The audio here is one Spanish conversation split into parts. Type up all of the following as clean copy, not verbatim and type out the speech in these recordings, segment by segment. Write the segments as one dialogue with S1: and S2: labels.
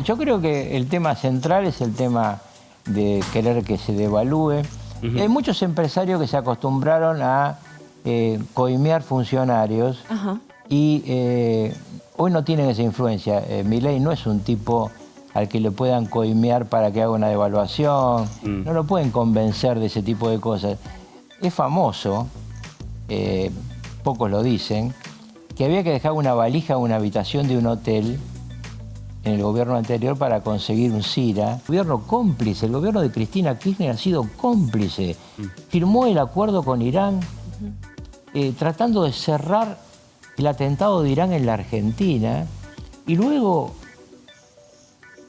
S1: yo creo que el tema central es el tema de querer que se devalúe. Y hay muchos empresarios que se acostumbraron a coimear funcionarios y hoy no tienen esa influencia. Milei no es un tipo al que le puedan coimear para que haga una devaluación. No lo pueden convencer de ese tipo de cosas. Es famoso, pocos lo dicen, que había que dejar una valija en una habitación de un hotel en el gobierno anterior para conseguir un CIRA. El gobierno cómplice, el gobierno de Cristina Kirchner ha sido cómplice. Firmó el acuerdo con Irán tratando de cerrar el atentado de Irán en la Argentina y luego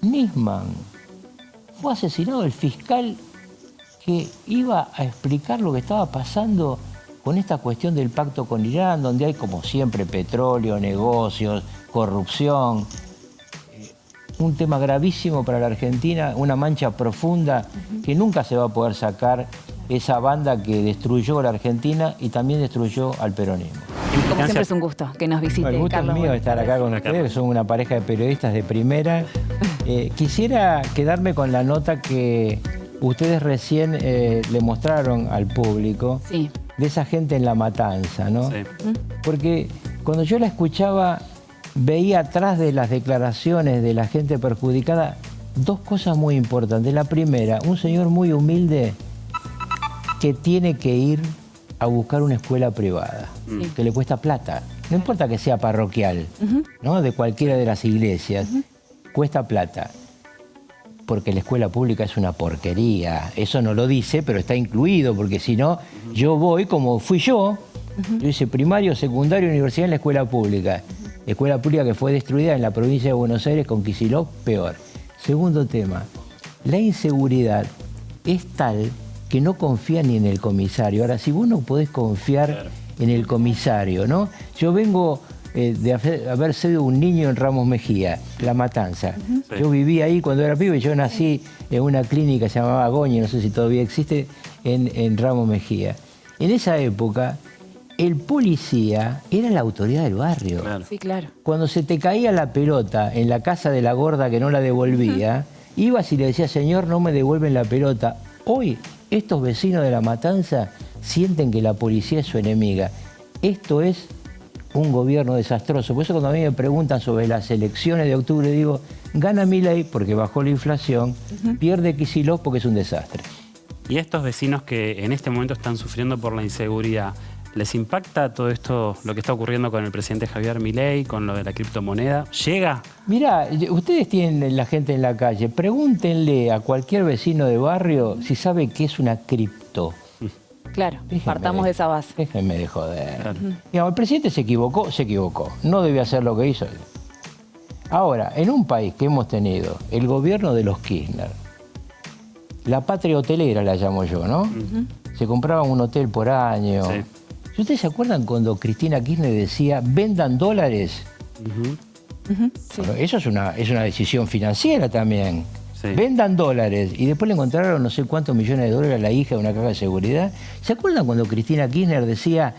S1: Nisman fue asesinado, el fiscal que iba a explicar lo que estaba pasando con esta cuestión del pacto con Irán, donde hay como siempre petróleo, negocios, corrupción. Un tema gravísimo para la Argentina, una mancha profunda que nunca se va a poder sacar esa banda que destruyó a la Argentina y también destruyó al peronismo.
S2: Como siempre es un gusto que nos visite,
S1: El gusto
S2: Carlos.
S1: es mío estar acá con ustedes, que son una pareja de periodistas de primera. Quisiera quedarme con la nota que ustedes recién le mostraron al público de esa gente en La Matanza, ¿no? Sí. Porque cuando yo la escuchaba, veía atrás de las declaraciones de la gente perjudicada dos cosas muy importantes. La primera, un señor muy humilde que tiene que ir a buscar una escuela privada, que le cuesta plata. No importa que sea parroquial, ¿no? De cualquiera de las iglesias, cuesta plata. Porque la escuela pública es una porquería. Eso no lo dice, pero está incluido, porque si no, yo voy como fui yo. Yo hice primario, secundario, universidad en la escuela pública. Escuela pública que fue destruida en la provincia de Buenos Aires con Kicillof, peor. Segundo tema, la inseguridad es tal que no confía ni en el comisario. Ahora, si vos no podés confiar en el comisario, ¿no? Yo vengo de haber sido un niño en Ramos Mejía, La Matanza. Yo viví ahí cuando era pibe, yo nací en una clínica que se llamaba Goñi, no sé si todavía existe, en Ramos Mejía. En esa época, el policía era la autoridad del barrio.
S2: Claro. Sí, claro.
S1: Cuando se te caía la pelota en la casa de la gorda que no la devolvía, ibas y le decías, señor, no me devuelven la pelota. Hoy, estos vecinos de La Matanza sienten que la policía es su enemiga. Esto es un gobierno desastroso. Por eso cuando a mí me preguntan sobre las elecciones de octubre, digo, gana Milei porque bajó la inflación, pierde Kicillof porque es un desastre.
S3: Y estos vecinos que en este momento están sufriendo por la inseguridad, ¿les impacta todo esto, lo que está ocurriendo con el presidente Javier Milei, con lo de la criptomoneda? ¿Llega?
S1: Mirá, ustedes tienen la gente en la calle, pregúntenle a cualquier vecino de barrio si sabe qué es una cripto.
S2: Claro, partamos de esa base.
S1: Déjenme de joder. Claro. Digamos, el presidente se equivocó. No debió hacer lo que hizo. Ahora, en un país que hemos tenido el gobierno de los Kirchner, la patria hotelera la llamo yo, ¿no? Se compraban un hotel por año. Sí. ¿Ustedes se acuerdan cuando Cristina Kirchner decía, vendan dólares? Sí. Bueno, eso es una decisión financiera también. Sí. Vendan dólares. Y después le encontraron no sé cuántos millones de dólares a la hija de una caja de seguridad. ¿Se acuerdan cuando Cristina Kirchner decía,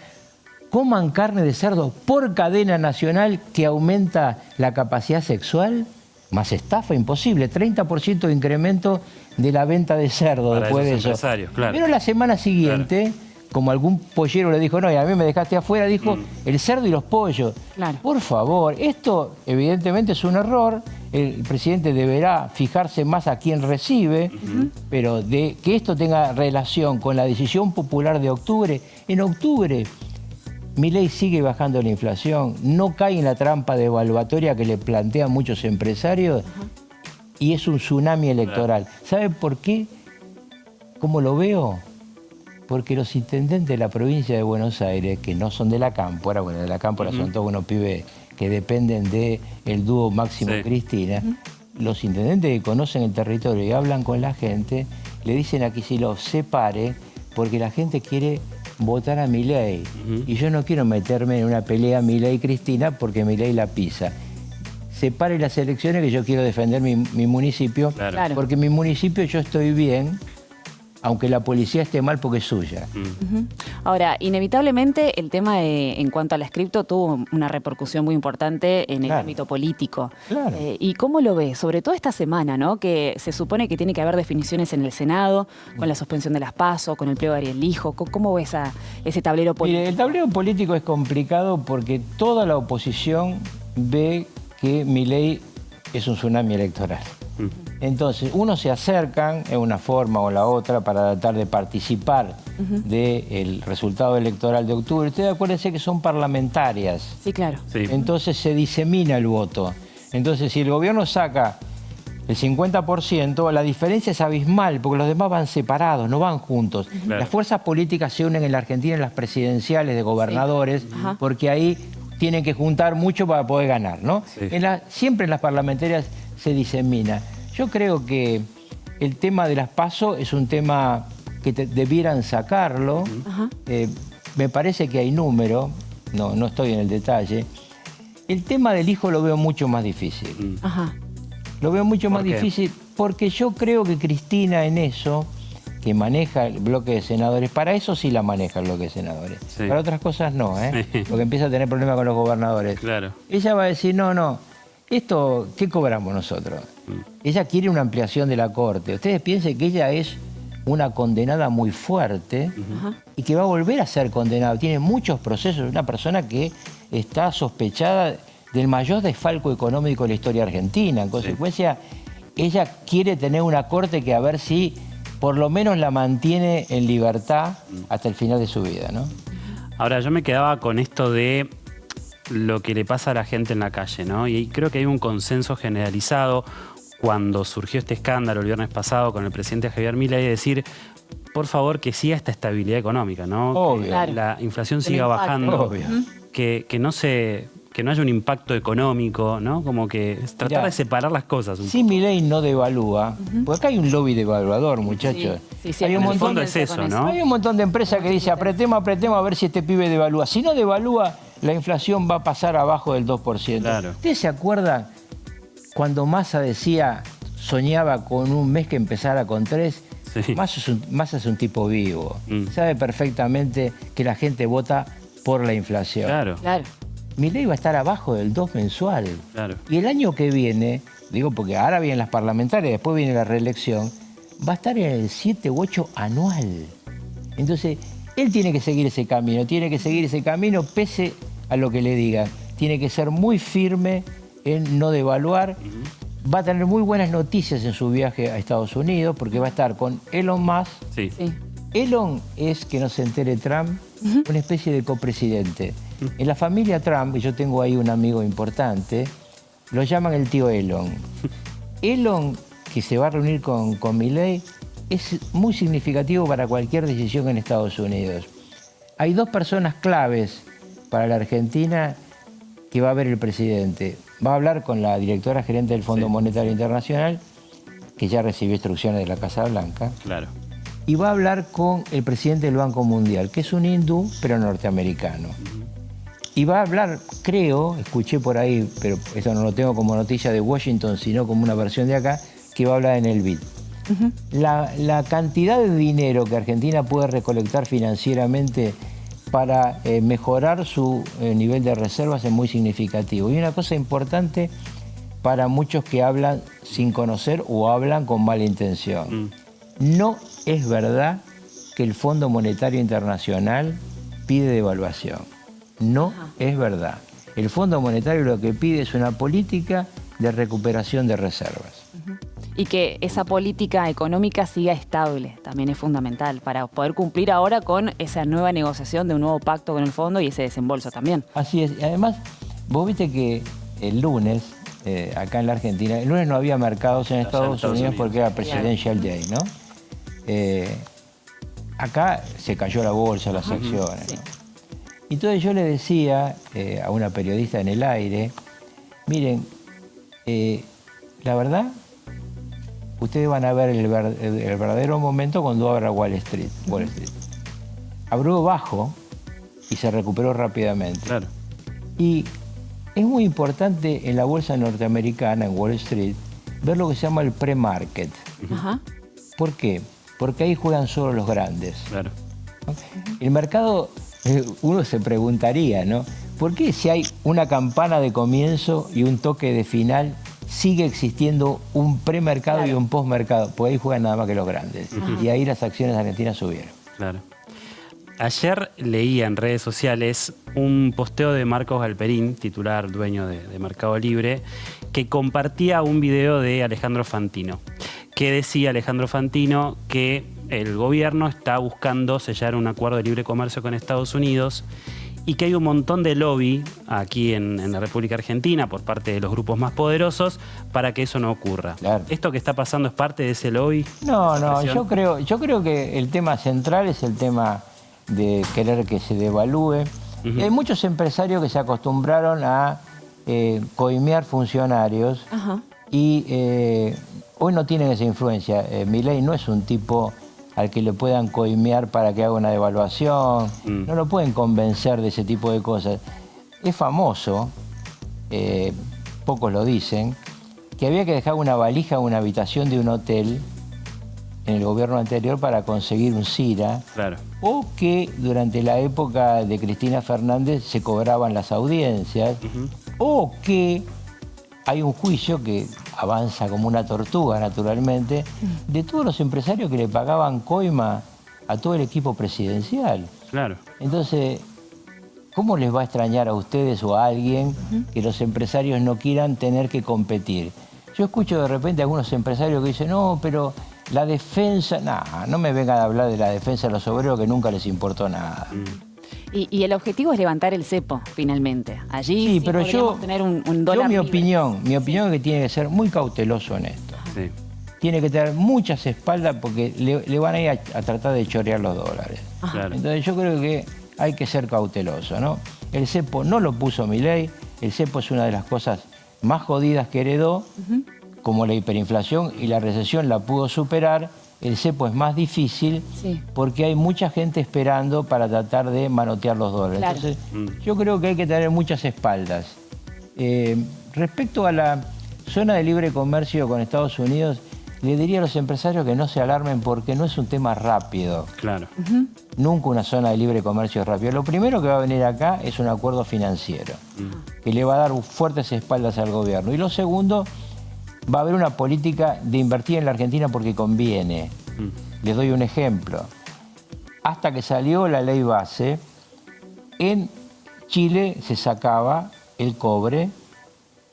S1: coman carne de cerdo por cadena nacional que aumenta la capacidad sexual? Más estafa, imposible. 30% de incremento de la venta de cerdo para después de eso. Claro. Pero la semana siguiente, como algún pollero le dijo, no, y a mí me dejaste afuera, dijo, el cerdo y los pollos. Claro. Por favor, esto evidentemente es un error. El presidente deberá fijarse más a quién recibe, pero de que esto tenga relación con la decisión popular de octubre. En octubre, Milei sigue bajando la inflación, no cae en la trampa devaluatoria que le plantean muchos empresarios y es un tsunami electoral. ¿Sabe por qué? ¿Cómo lo veo? Porque los intendentes de la provincia de Buenos Aires, que no son de la Cámpora, bueno, de la Cámpora son todos unos pibes que dependen del dúo Máximo Cristina, los intendentes que conocen el territorio y hablan con la gente, le dicen a Kicillof, se pare, porque la gente quiere votar a Milei. Y yo no quiero meterme en una pelea Milei-Cristina porque Milei la pisa. Separe las elecciones que yo quiero defender mi municipio, porque en mi municipio yo estoy bien aunque la policía esté mal porque es suya.
S2: Ahora, inevitablemente el tema en cuanto a las cripto tuvo una repercusión muy importante en el ámbito político.
S1: Claro.
S2: ¿Y cómo lo ves? Sobre todo esta semana, ¿no? Que se supone que tiene que haber definiciones en el Senado, con la suspensión de las PASO, con el pliego de Ariel Lijo. ¿Cómo ves ese tablero político?
S1: Mire, el tablero político es complicado porque toda la oposición ve que Milei es un tsunami electoral. Entonces, unos se acercan en una forma o la otra para tratar de participar del resultado electoral de octubre. Ustedes acuérdense que son parlamentarias.
S2: Sí, claro.
S3: Sí.
S1: Entonces se disemina el voto. Entonces, si el gobierno saca el 50%, la diferencia es abismal, porque los demás van separados, no van juntos.
S3: Claro.
S1: Las fuerzas políticas se unen en la Argentina en las presidenciales de gobernadores, porque ahí tienen que juntar mucho para poder ganar, ¿no?
S3: Sí.
S1: Siempre en las parlamentarias se disemina. Yo creo que el tema de las PASO es un tema que debieran sacarlo. Me parece que hay número, no estoy en el detalle. El tema del hijo lo veo mucho más difícil. Lo veo mucho más difícil porque yo creo que Cristina en eso, que maneja el bloque de senadores, para eso sí la maneja el bloque de senadores.
S3: Sí.
S1: Para otras cosas no, porque empieza a tener problemas con los gobernadores.
S3: Claro.
S1: Ella va a decir, no, esto, ¿qué cobramos nosotros? Ella quiere una ampliación de la Corte. Ustedes piensen que ella es una condenada muy fuerte y que va a volver a ser condenada. Tiene muchos procesos. Una persona que está sospechada del mayor desfalco económico de la historia argentina. En consecuencia, ella quiere tener una Corte que a ver si por lo menos la mantiene en libertad hasta el final de su vida, ¿no?
S3: Ahora, yo me quedaba con esto de lo que le pasa a la gente en la calle, ¿no? Y creo que hay un consenso generalizado cuando surgió este escándalo el viernes pasado con el presidente Javier Milei de decir, por favor, que siga esta estabilidad económica, ¿no?
S1: Obvio.
S3: Que
S2: Claro.
S3: la inflación
S2: El
S3: siga
S2: impacto.
S3: bajando,
S1: Obvio.
S3: que no haya un impacto económico, ¿no? Como que tratar
S1: Mirá,
S3: de separar las cosas un
S1: Si
S3: poco.
S1: Milei no devalúa, porque acá hay un lobby devaluador, muchachos.
S2: Sí,
S1: Hay un
S3: En el
S1: montón
S3: fondo
S1: de...
S3: es eso, ¿no?
S1: Hay un montón de empresas que dicen, apretemos a ver si este pibe devalúa. Si no devalúa, la inflación va a pasar abajo del 2%.
S3: Claro.
S1: ¿Ustedes se acuerdan cuando Massa decía, soñaba con un mes que empezara con 3?
S3: Sí.
S1: Massa es un tipo vivo. Sabe perfectamente que la gente vota por la inflación.
S3: Claro,
S2: Claro.
S1: Milei va a estar abajo del 2 mensual.
S3: claro.
S1: Y el año que viene, digo porque ahora vienen las parlamentarias, después viene la reelección, va a estar en el 7 u 8 anual. Entonces, él tiene que seguir ese camino pese a lo que le digan. Tiene que ser muy firme en no devaluar. Va a tener muy buenas noticias en su viaje a Estados Unidos porque va a estar con Elon Musk.
S3: Sí.
S2: Sí.
S1: Elon es, que no se entere Trump, una especie de copresidente. En la familia Trump, y yo tengo ahí un amigo importante, lo llaman el tío Elon. Elon, que se va a reunir con Milei, es muy significativo para cualquier decisión en Estados Unidos. Hay dos personas claves para la Argentina que va a ver el presidente. Va a hablar con la directora gerente del Fondo Monetario Internacional, que ya recibió instrucciones de la Casa Blanca.
S3: Claro.
S1: Y va a hablar con el presidente del Banco Mundial, que es un hindú, pero norteamericano. Y va a hablar, creo, escuché por ahí, pero esto no lo tengo como noticia de Washington, sino como una versión de acá, que va a hablar en el BID. La cantidad de dinero que Argentina puede recolectar financieramente para mejorar su nivel de reservas es muy significativo. Y una cosa importante para muchos que hablan sin conocer o hablan con mala intención. No es verdad que el Fondo Monetario Internacional pide devaluación. No es verdad. El Fondo Monetario lo que pide es una política de recuperación de reservas.
S2: Y que esa política económica siga estable, también es fundamental para poder cumplir ahora con esa nueva negociación de un nuevo pacto con el fondo y ese desembolso también.
S1: Así es. Y además, vos viste que el lunes, acá en la Argentina, el lunes no había mercados en Estados Unidos porque era Presidential Day, ¿no? Acá se cayó la bolsa, las acciones.
S2: Sí.
S1: ¿No? Entonces yo le decía a una periodista en el aire, miren, la verdad, ustedes van a ver el verdadero momento cuando abra Wall Street. Abrió bajo y se recuperó rápidamente.
S3: Claro.
S1: Y es muy importante en la bolsa norteamericana, en Wall Street, ver lo que se llama el pre-market.
S2: Ajá.
S1: ¿Por qué? porque ahí juegan solo los grandes.
S3: Claro.
S1: El mercado, uno se preguntaría, ¿no? ¿Por qué si hay una campana de comienzo y un toque de final, sigue existiendo un premercado y un postmercado? Pues ahí juegan nada más que los grandes. Y ahí las acciones argentinas subieron.
S3: Claro. Ayer leía en redes sociales un posteo de Marcos Galperín, titular, dueño de Mercado Libre, que compartía un video de Alejandro Fantino. Que decía Alejandro Fantino que el gobierno está buscando sellar un acuerdo de libre comercio con Estados Unidos y que hay un montón de lobby aquí en la República Argentina por parte de los grupos más poderosos para que eso no ocurra. Claro. ¿Esto que está pasando es parte de ese lobby?
S1: No, yo creo que el tema central es el tema de querer que se devalúe. Hay muchos empresarios que se acostumbraron a coimear funcionarios y hoy no tienen esa influencia. Milei no es un tipo al que le puedan coimear para que haga una devaluación. No lo pueden convencer de ese tipo de cosas. Es famoso, pocos lo dicen, que había que dejar una valija en una habitación de un hotel en el gobierno anterior para conseguir un CIRA.
S3: Claro.
S1: O que durante la época de Cristina Fernández se cobraban las audiencias. O que hay un juicio que avanza como una tortuga, naturalmente, de todos los empresarios que le pagaban coima a todo el equipo presidencial.
S3: Claro.
S1: Entonces, ¿cómo les va a extrañar a ustedes o a alguien que los empresarios no quieran tener que competir? Yo escucho de repente a algunos empresarios que dicen, no, pero la defensa... no me vengan a hablar de la defensa de los obreros, que nunca les importó nada.
S2: Y el objetivo es levantar el cepo, finalmente. Allí
S1: sí, pero yo
S2: tener un dólar
S1: mi
S2: libre.
S1: opinión es que tiene que ser muy cauteloso en esto.
S3: Sí.
S1: Tiene que tener muchas espaldas porque le van a ir a tratar de chorear los dólares.
S3: Claro.
S1: Entonces yo creo que hay que ser cauteloso, ¿no? El cepo no lo puso Milei. El cepo es una de las cosas más jodidas que heredó, como la hiperinflación, y la recesión la pudo superar. El cepo es más difícil porque hay mucha gente esperando para tratar de manotear los dólares.
S2: Claro.
S1: Entonces, yo creo que hay que tener muchas espaldas. Respecto a la zona de libre comercio con Estados Unidos, le diría a los empresarios que no se alarmen porque no es un tema rápido.
S3: Claro.
S1: Nunca una zona de libre comercio es rápido. Lo primero que va a venir acá es un acuerdo financiero, que le va a dar fuertes espaldas al gobierno. Y lo segundo, va a haber una política de invertir en la Argentina porque conviene. Les doy un ejemplo. Hasta que salió la ley base, en Chile se sacaba el cobre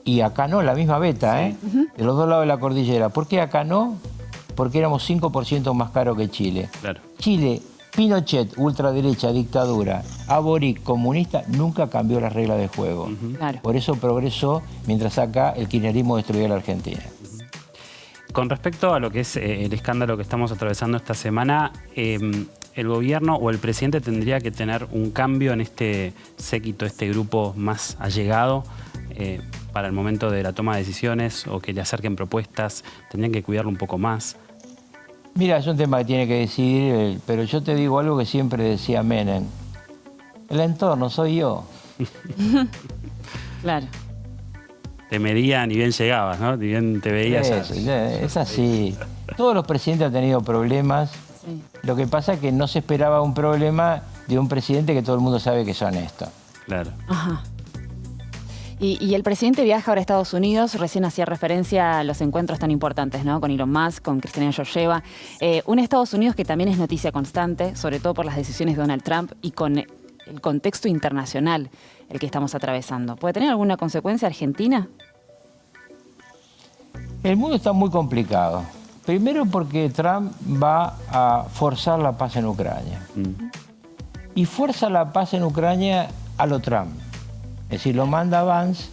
S1: y acá no, la misma beta, de los dos lados de la cordillera. ¿Por qué acá no? Porque éramos 5% más caro que Chile.
S3: Claro.
S1: Chile, Pinochet, ultraderecha, dictadura, Boric, comunista, nunca cambió las reglas de juego.
S2: Claro.
S1: Por eso progresó, mientras acá el kirchnerismo destruyó a la Argentina.
S3: Con respecto a lo que es el escándalo que estamos atravesando esta semana, el gobierno o el presidente tendría que tener un cambio en este séquito, este grupo más allegado para el momento de la toma de decisiones o que le acerquen propuestas, tendrían que cuidarlo un poco más.
S1: Mira, es un tema que tiene que decidir él, pero yo te digo algo que siempre decía Menem. El entorno soy yo.
S2: Claro.
S3: Te medían y bien llegabas, ¿no? Y bien te veías.
S1: Es así. Todos los presidentes han tenido problemas.
S2: Sí.
S1: Lo que pasa es que no se esperaba un problema de un presidente que todo el mundo sabe que es honesto.
S3: Claro.
S2: Ajá. Y el presidente viaja ahora a Estados Unidos, recién hacía referencia a los encuentros tan importantes, ¿no? Con Elon Musk, con Cristina Georgieva. Un Estados Unidos que también es noticia constante, sobre todo por las decisiones de Donald Trump y con el contexto internacional el que estamos atravesando. ¿Puede tener alguna consecuencia Argentina?
S1: El mundo está muy complicado. Primero porque Trump va a forzar la paz en Ucrania. Y fuerza la paz en Ucrania a lo Trump. Es decir, lo manda a Vance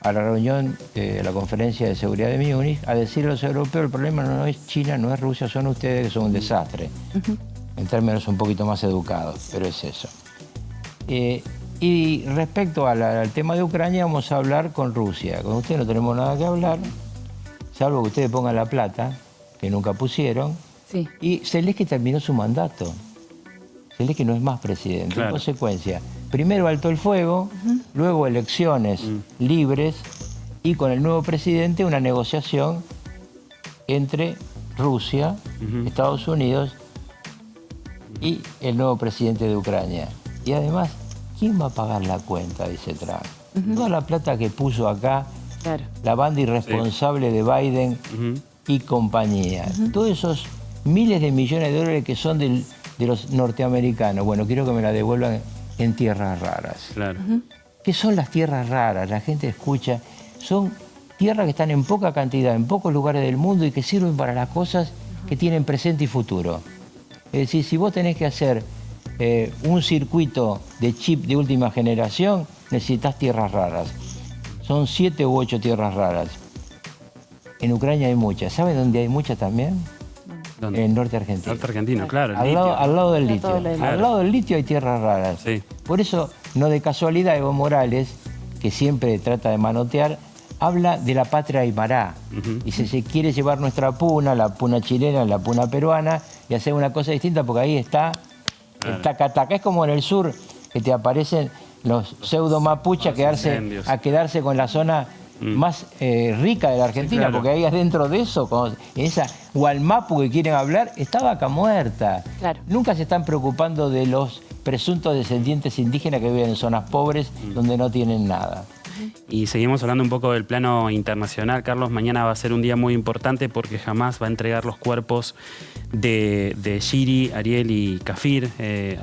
S1: a la reunión de la Conferencia de Seguridad de Múnich a decir a los europeos, el problema no es China, no es Rusia, son ustedes que son un desastre. En términos un poquito más educados, pero es eso. Y respecto al tema de Ucrania, vamos a hablar con Rusia. Con ustedes no tenemos nada que hablar, salvo que ustedes pongan la plata, que nunca pusieron.
S2: Sí.
S1: Y Zelensky terminó su mandato. Zelensky no es más presidente.
S3: Claro.
S1: En consecuencia, primero alto el fuego, luego elecciones libres y con el nuevo presidente una negociación entre Rusia, Estados Unidos y el nuevo presidente de Ucrania. Y además, ¿quién va a pagar la cuenta? Dice Trump. Toda la plata que puso acá,
S2: Claro.
S1: la banda irresponsable de Biden y compañía. Todos esos miles de millones de dólares que son de los norteamericanos. Bueno, quiero que me la devuelvan en tierras raras.
S3: Claro.
S1: ¿Qué son las tierras raras? La gente escucha. Son tierras que están en poca cantidad, en pocos lugares del mundo y que sirven para las cosas que tienen presente y futuro. Es decir, si vos tenés que hacer un circuito de chip de última generación, necesitas tierras raras. Son 7 u 8 tierras raras. En Ucrania hay muchas. ¿Saben dónde hay muchas también?
S3: ¿Dónde?
S1: En el norte argentino.
S3: Norte argentino, claro. el
S1: Al
S3: litio.
S1: lado del
S2: Está
S1: litio.
S2: todo lo del
S3: litio.
S1: Al lado del litio hay tierras raras.
S3: Sí.
S1: Por eso, no de casualidad, Evo Morales, que siempre trata de manotear, habla de la patria aymara. Dice, se quiere llevar nuestra puna, la puna chilena, la puna peruana, y hacer una cosa distinta porque ahí está el taca-taca. Es como en el sur, que te aparecen los pseudo mapuches
S3: incendios.
S1: a quedarse con la zona más rica de la Argentina,
S3: claro.
S1: porque ahí adentro de eso, en esa Gualmapu que quieren hablar, está Vaca Muerta.
S2: Claro.
S1: Nunca se están preocupando de los presuntos descendientes indígenas que viven en zonas pobres donde no tienen nada.
S3: Y seguimos hablando un poco del plano internacional. Carlos, mañana va a ser un día muy importante porque Hamás va a entregar los cuerpos de Shiri, Ariel y Kafir,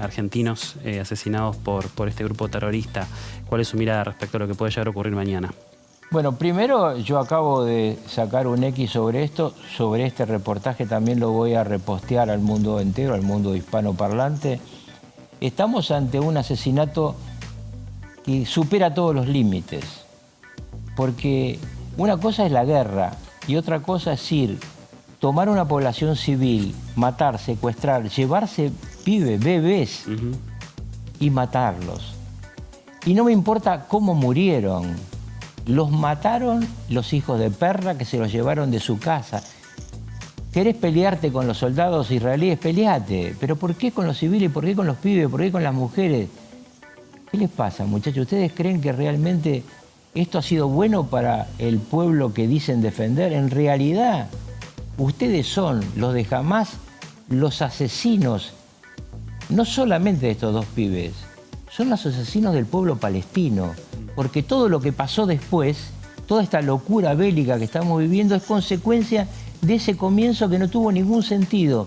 S3: argentinos asesinados por este grupo terrorista. ¿Cuál es su mirada respecto a lo que puede llegar a ocurrir mañana?
S1: Bueno, primero yo acabo de sacar un X sobre esto, sobre este reportaje también lo voy a repostear al mundo entero, al mundo hispanoparlante. Estamos ante un asesinato que supera todos los límites, porque una cosa es la guerra y otra cosa es ir, tomar una población civil, matar, secuestrar, llevarse pibes, bebés y matarlos. Y no me importa cómo murieron, los mataron los hijos de perra que se los llevaron de su casa. ¿Querés pelearte con los soldados israelíes? Peleate. ¿Pero por qué con los civiles? ¿Por qué con los pibes? ¿Por qué con las mujeres? ¿Qué les pasa, muchachos? ¿Ustedes creen que realmente esto ha sido bueno para el pueblo que dicen defender? En realidad, ustedes son los de Hamás, los asesinos, no solamente de estos dos pibes, son los asesinos del pueblo palestino. Porque todo lo que pasó después, toda esta locura bélica que estamos viviendo es consecuencia de ese comienzo que no tuvo ningún sentido.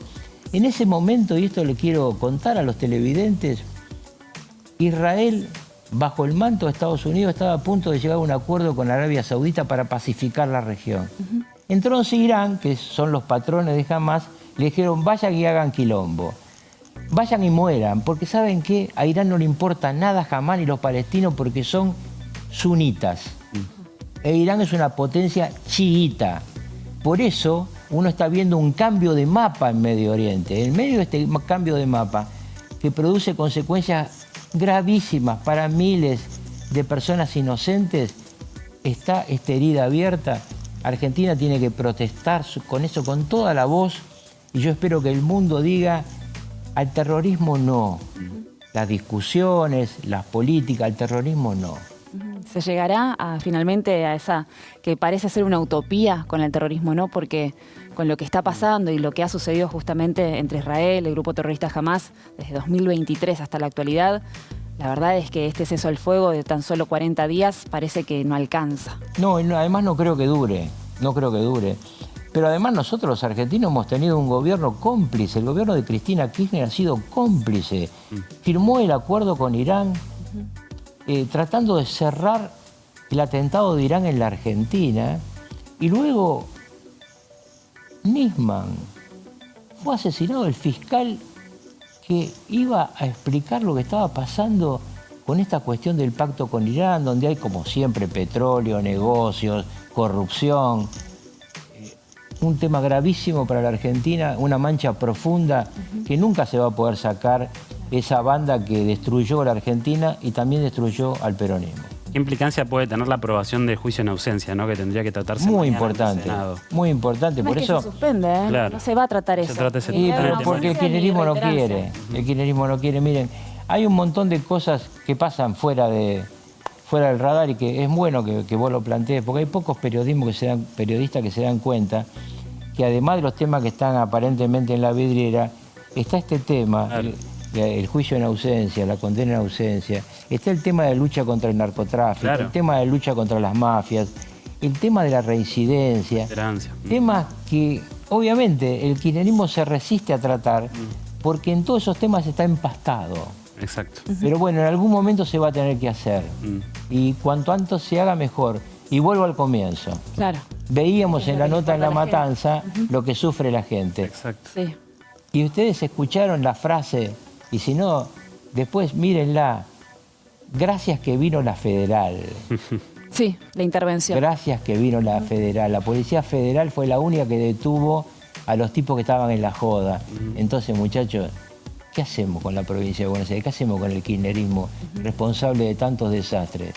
S1: En ese momento, y esto le quiero contar a los televidentes, Israel, bajo el manto de Estados Unidos, estaba a punto de llegar a un acuerdo con Arabia Saudita para pacificar la región. Entonces Irán, que son los patrones de Hamás, le dijeron, vayan y hagan quilombo. Vayan y mueran, porque ¿saben qué? A Irán no le importa nada Hamás ni los palestinos porque son sunitas. E Irán es una potencia chiita. Por eso uno está viendo un cambio de mapa en Medio Oriente. En medio de este cambio de mapa, que produce consecuencias gravísimas para miles de personas inocentes, está esta herida abierta. Argentina tiene que protestar con eso, con toda la voz, y yo espero que el mundo diga, al terrorismo no. Las discusiones, las políticas, al terrorismo no.
S2: ¿Se llegará finalmente a esa que parece ser una utopía con el terrorismo, no? Porque con lo que está pasando y lo que ha sucedido justamente entre Israel, el grupo terrorista Hamás, desde 2023 hasta la actualidad, la verdad es que este cese al fuego de tan solo 40 días parece que no alcanza.
S1: No, además no creo que dure, no creo que dure. Pero además nosotros los argentinos hemos tenido un gobierno cómplice, el gobierno de Cristina Kirchner ha sido cómplice. Firmó el acuerdo con Irán, tratando de cerrar el atentado de Irán en la Argentina, y luego Nisman fue asesinado, el fiscal que iba a explicar lo que estaba pasando con esta cuestión del pacto con Irán, donde hay como siempre petróleo, negocios, corrupción, un tema gravísimo para la Argentina, una mancha profunda que nunca se va a poder sacar esa banda que destruyó a la Argentina y también destruyó al peronismo.
S3: ¿Qué implicancia puede tener la aprobación del juicio en ausencia, ¿no? Que tendría que tratarse
S1: Muy
S3: mañana en el
S1: importante,
S3: Senado?
S1: muy importante.
S2: No
S1: Por
S2: es
S1: eso,
S2: que se suspende, ¿eh?
S3: Claro.
S2: No se va a tratar
S3: Se
S2: eso.
S3: trata ese
S1: y,
S3: tema.
S1: pero
S3: Tema
S1: porque el
S2: ausencia ni
S1: kirchnerismo no
S2: reiterancia.
S1: quiere. El kirchnerismo no quiere. Miren, hay un montón de cosas que pasan fuera del radar y que es bueno que vos lo plantees, porque hay pocos periodistas que se dan cuenta que además de los temas que están aparentemente en la vidriera, está este tema,
S3: Claro.
S1: el juicio en ausencia, la condena en ausencia, está el tema de lucha contra el narcotráfico,
S3: Claro.
S1: el tema de lucha contra las mafias, el tema de la reincidencia,
S3: Tolerancia.
S1: temas que obviamente el kirchnerismo se resiste a tratar porque en todos esos temas está empastado.
S3: Exacto.
S1: Pero bueno, en algún momento se va a tener que hacer.
S3: Mm.
S1: Y cuanto antes se haga, mejor. Y vuelvo al comienzo.
S2: Claro,
S1: Veíamos en la nota en La
S2: importa a la
S1: Matanza lo que sufre la gente.
S3: Exacto.
S2: sí.
S1: Y ustedes escucharon la frase, y si no, después mírenla. Gracias que vino la federal.
S2: Sí, la intervención.
S1: Gracias que vino la federal. La Policía Federal fue la única que detuvo a los tipos que estaban en la joda. Entonces, muchachos, ¿qué hacemos con la provincia de Buenos Aires? ¿Qué hacemos con el kirchnerismo responsable de tantos desastres?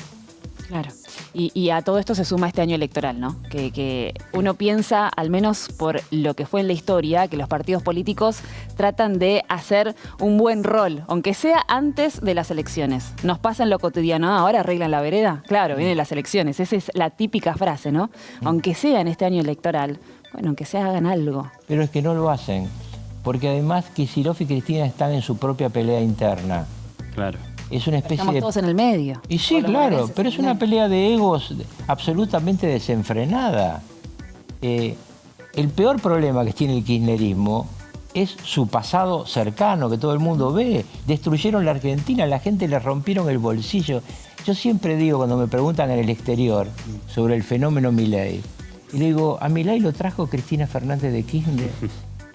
S2: Claro. Y a todo esto se suma este año electoral, ¿no? Que uno piensa, al menos por lo que fue en la historia, que los partidos políticos tratan de hacer un buen rol, aunque sea antes de las elecciones. Nos pasa en lo cotidiano, ahora arreglan la vereda. Claro, vienen las elecciones. Esa es la típica frase, ¿no? Aunque sea en este año electoral, bueno, aunque sea hagan algo.
S1: Pero es que no lo hacen, porque además Kicillof y Cristina están en su propia pelea interna.
S3: Claro.
S1: Es una especie
S2: Estamos
S1: de...
S2: todos en el medio.
S1: Y sí,
S2: O los
S1: claro,
S2: mereces
S1: pero es
S2: en el
S1: una
S2: medio.
S1: pelea de egos absolutamente desenfrenada. El peor problema que tiene el kirchnerismo es su pasado cercano, que todo el mundo ve. Destruyeron la Argentina, la gente le rompieron el bolsillo. Yo siempre digo, cuando me preguntan en el exterior sobre el fenómeno Milei, y le digo, a Milei lo trajo Cristina Fernández de Kirchner.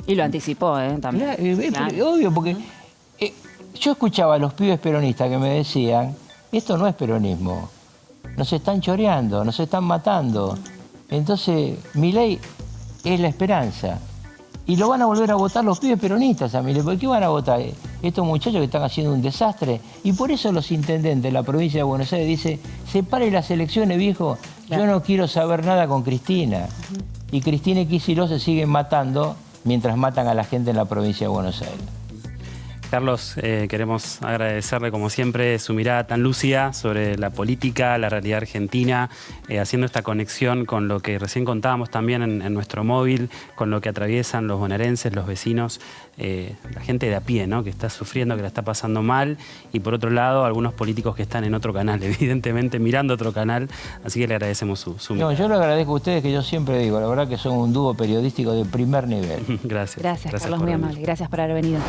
S2: Y lo anticipó, también. Claro.
S1: Obvio, porque yo escuchaba a los pibes peronistas que me decían, esto no es peronismo, nos están choreando, nos están matando. Entonces, Milei es la esperanza. Y lo van a volver a votar los pibes peronistas a Milei. ¿Por qué van a votar? Estos muchachos que están haciendo un desastre. Y por eso los intendentes de la provincia de Buenos Aires dicen, separe las elecciones, viejo,
S2: Claro.
S1: yo no quiero saber nada con Cristina. Y Cristina y Kicillof se siguen matando mientras matan a la gente en la provincia de Buenos Aires.
S3: Carlos, queremos agradecerle como siempre su mirada tan lúcida sobre la política, la realidad argentina, haciendo esta conexión con lo que recién contábamos también en nuestro móvil, con lo que atraviesan los bonaerenses, los vecinos, la gente de a pie, ¿no? Que está sufriendo, que la está pasando mal, y por otro lado algunos políticos que están en otro canal, evidentemente mirando otro canal, así que le agradecemos su
S1: No,
S3: mirada.
S1: yo le agradezco a ustedes, que yo siempre digo, la verdad que son un dúo periodístico de primer nivel.
S3: Gracias.
S2: Gracias, Carlos,
S3: por
S2: muy
S3: venir.
S2: amable. Gracias por haber venido.